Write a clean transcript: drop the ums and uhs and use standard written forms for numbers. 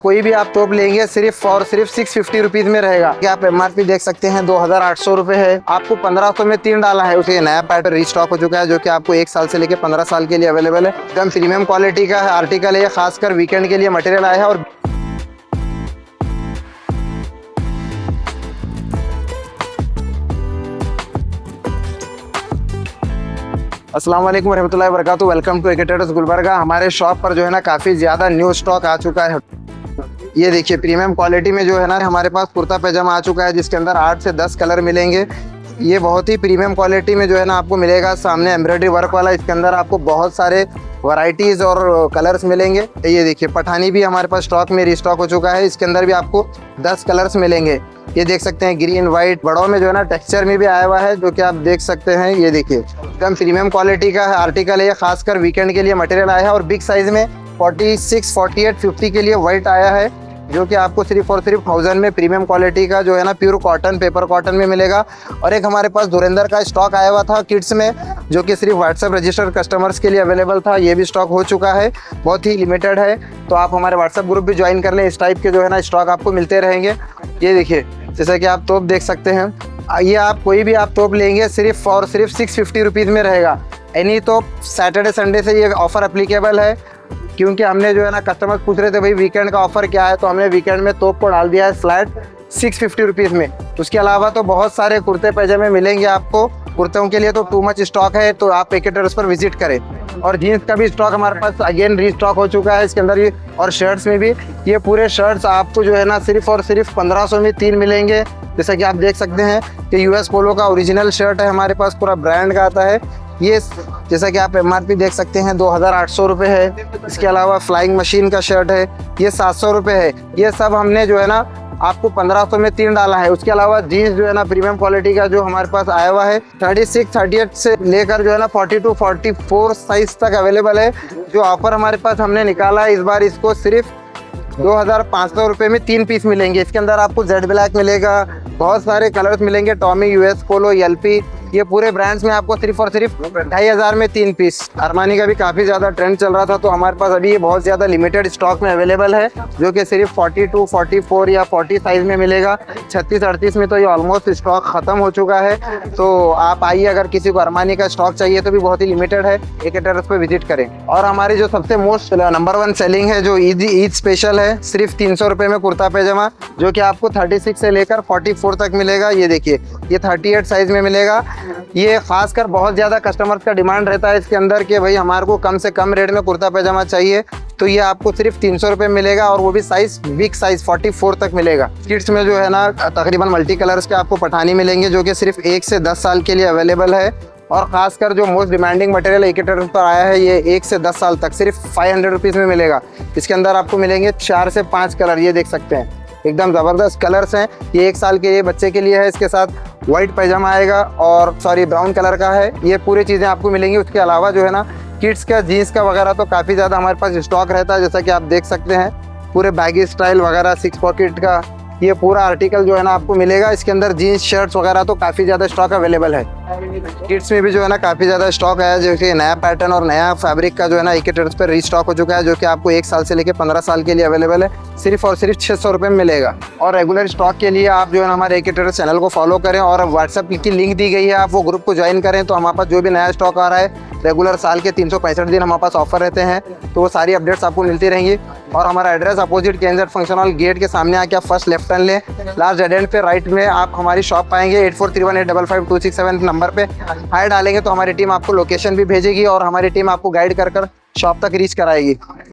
कोई भी आप तोप लेंगे सिर्फ और सिर्फ 650 रुपीज में रहेगा। आप एमआरपी देख सकते हैं 2800 रुपए है, आपको 1500 में 3 डाला है। उसे नया पैटर्न रीस्टॉक हो चुका है जो कि आपको 1 साल से लेकर 15 साल के लिए अवेलेबल है। एकदम प्रीमियम क्वालिटी का आर्टिकल है, खासकर वीकेंड के लिए मटेरियल आया है। और अस्सलाम वालेकुम रहमतुल्लाहि व बरकातुहू। Welcome to AK traders Gulbarga. हमारे शॉप पर जो है ना काफ़ी ज़्यादा न्यू स्टॉक आ चुका है। ये देखिए प्रीमियम क्वालिटी में जो है ना हमारे पास कुर्ता पैजामा आ चुका है, जिसके अंदर 8 से 10 कलर मिलेंगे। ये बहुत ही प्रीमियम क्वालिटी में जो है ना आपको मिलेगा। सामने एम्ब्रॉयडरी वर्क वाला, इसके अंदर आपको बहुत सारे वैरायटीज़ और कलर्स मिलेंगे। ये देखिए पठानी भी हमारे पास स्टॉक में रीस्टॉक हो चुका है। इसके अंदर भी आपको 10 कलर्स मिलेंगे। ये देख सकते हैं ग्रीन वाइट, बड़ों में जो है ना टेक्सचर में भी आया हुआ है जो कि आप देख सकते हैं। ये देखिए एकदम प्रीमियम क्वालिटी का आर्टिकल है, ये खासकर वीकेंड के लिए मटेरियल आया है। और बिग साइज में 46, 48, 50 के लिए वाइट आया है जो कि आपको सिर्फ और सिर्फ 1000 में प्रीमियम क्वालिटी का जो है ना प्योर कॉटन, पेपर कॉटन में मिलेगा। और एक हमारे पास धुरंधर का स्टॉक आया हुआ था किड्स में, जो कि सिर्फ व्हाट्सएप रजिस्टर्ड कस्टमर्स के लिए अवेलेबल था। ये भी स्टॉक हो चुका है, बहुत ही लिमिटेड है। तो आप हमारे व्हाट्सएप ग्रुप भी ज्वाइन कर लें, इस टाइप के जो है ना स्टॉक आपको मिलते रहेंगे। ये देखिए जैसा कि आप तोप देख सकते हैं, ये आप कोई भी आप तोप लेंगे सिर्फ और सिर्फ 650 रुपीज़ में रहेगा। एनी तोप सैटरडे संडे से ये ऑफ़र अप्लीकेबल है, क्योंकि हमने जो है ना कस्टमर्स पूछ रहे थे भाई वीकेंड का ऑफर क्या है, तो हमने वीकेंड में तोप को डाल दिया है फ्लैट 650 रुपीज़ में। उसके अलावा तो बहुत सारे कुर्ते पैजामे मिलेंगे आपको। कुर्तों के लिए तो टू मच स्टॉक है, तो आप एके ट्रेडर्स पर विजिट करें। और जीन्स का भी स्टॉक हमारे पास अगेन रीस्टॉक हो चुका है इसके अंदर ही। और शर्ट्स में भी ये पूरे शर्ट्स आपको जो है ना सिर्फ और सिर्फ 1500 में 3 मिलेंगे। जैसा कि आप देख सकते हैं कि यूएस पोलो का ओरिजिनल शर्ट है हमारे पास, पूरा ब्रांड का आता है। ये जैसा कि आप एमआरपी देख सकते हैं 2800 रुपये है। इसके अलावा फ्लाइंग मशीन का शर्ट है, ये 700 रुपये है। ये सब हमने जो है ना आपको 1500 में 3 डाला है। उसके अलावा जीन्स जो है ना प्रीमियम क्वालिटी का जो हमारे पास आया हुआ है 36, 38 से लेकर जो है ना 42, 44 साइज तक अवेलेबल है। जो ऑफर हमारे पास हमने निकाला है इस बार, इसको सिर्फ 2500 रुपये में 3 पीस मिलेंगे। इसके अंदर आपको जेड ब्लैक मिलेगा, बहुत सारे कलर्स मिलेंगे, टॉमी, यूएस पोलो, एलपी, ये पूरे ब्रांड्स में आपको सिर्फ और सिर्फ 2500 में 3 पीस। अरमानी का भी काफ़ी ज़्यादा ट्रेंड चल रहा था, तो हमारे पास अभी ये बहुत ज़्यादा लिमिटेड स्टॉक में अवेलेबल है, जो कि सिर्फ 42, 44 या 40 साइज़ में मिलेगा। 36, 38 में तो ये ऑलमोस्ट स्टॉक ख़त्म हो चुका है। तो आप आइए, अगर किसी को अरमानी का स्टॉक चाहिए तो भी बहुत ही लिमिटेड है, एके ट्रेडर्स पे विजिट करें। और हमारी जो सबसे मोस्ट नंबर 1 सेलिंग है, जो ईद स्पेशल है, सिर्फ 300 रुपये में कुर्ता पैजामा, जो कि आपको 36 से लेकर 44 तक मिलेगा। ये देखिए ये 38 साइज़ में मिलेगा। ये खासकर बहुत ज़्यादा कस्टमर्स का डिमांड रहता है इसके अंदर कि भाई हमारे को कम से कम रेट में कुर्ता पैजामा चाहिए, तो ये आपको सिर्फ 300 रुपये मिलेगा। और वो भी साइज़ बिग साइज़ 44 तक मिलेगा। किड्स में जो है ना तकरीबन मल्टी कलर्स के आपको पठानी मिलेंगे, जो कि सिर्फ 1 से 10 साल के लिए अवेलेबल है। और ख़ासकर जो मोस्ट डिमांडिंग मटेरियल एके ट्रेडर्स पर आया है, ये 1 से 10 साल तक सिर्फ 500 रुपीज़ में मिलेगा। इसके अंदर आपको मिलेंगे 4 से 5 कलर, ये देख सकते हैं एकदम ज़बरदस्त कलर्स हैं। ये 1 साल के लिए बच्चे के लिए है। इसके साथ वाइट पैजामा आएगा और ब्राउन कलर का है। ये पूरी चीज़ें आपको मिलेंगी। उसके अलावा जो है ना किड्स का जीन्स का वगैरह तो काफ़ी ज़्यादा हमारे पास स्टॉक रहता है, जैसा कि आप देख सकते हैं पूरे बैगी स्टाइल वगैरह, 6 पॉकेट का ये पूरा आर्टिकल जो है ना आपको मिलेगा। इसके अंदर जीन्स, शर्ट्स वगैरह तो काफ़ी ज़्यादा स्टॉक अवेलेबल है। किड्स में भी जो है ना काफ़ी ज़्यादा स्टॉक है, जो कि नया पैटर्न और नया फैब्रिक का जो है ना एके ट्रेडर्स पर रीस्टॉक हो चुका है, जो कि आपको 1 साल से लेकर 15 साल के लिए अवेलेबल है। सिर्फ और सिर्फ 600 रुपये में मिलेगा। और रेगुलर स्टॉक के लिए आप जो है ना हमारे एके ट्रेडर्स चैनल को फॉलो करें, और व्हाट्सएप की लिंक दी गई है, आप वो ग्रुप को ज्वाइन करें। तो हमारे पास जो भी नया स्टॉक आ रहा है, रेगुलर साल के 365 दिन हमारे पास ऑफर रहते हैं, तो वो सारी अपडेट्स आपको मिलती रहेंगी। और हमारा address opposite KNZ function hall gate के सामने आके आप फर्स्ट लेफ्ट टर्न लें, लास्ट डेड एंड पे राइट में आप हमारी शॉप पाएंगे। 8431855267 नंबर पे हाई डालेंगे तो हमारी टीम आपको लोकेशन भी भेजेगी, और हमारी टीम आपको गाइड कर शॉप तक रीच कराएगी।